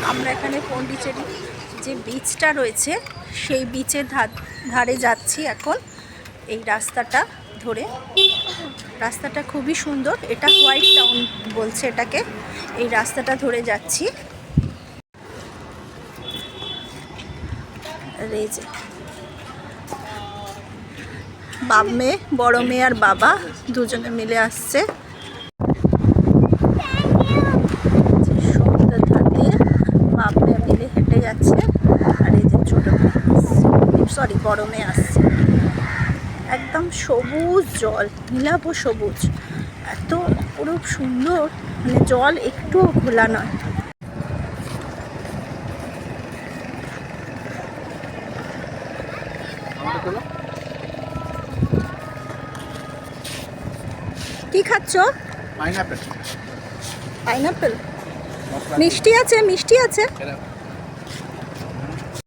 আমরা এখানে পন্ডিচেরি যে বিচটা রয়েছে সেই বিচের ধারে যাচ্ছি এখন। এই রাস্তাটা ধরে, রাস্তাটা খুবই সুন্দর, এটা হোয়াইট টাউন বলছে এটাকে। এই রাস্তাটা ধরে যাচ্ছি। এই যে মেয়ে, বড় মেয়ে আর বাবা দুজনে মিলে আসছে। সমুদ্রের ধার দিয়ে মেয়ে মিলে হেঁটে যাচ্ছে, আর এই যে ছোট মেয়ে, বড় মেয়ে আসছে। একদম সবুজ জল, নীলাভ সবুজ, এত অপরূপ সুন্দর, মানে জল একটুও ঘোলা নয়। কি খাচ্ছ? পাইনাপেল। পাইনাপেল মিষ্টি আছে, মিষ্টি আছে।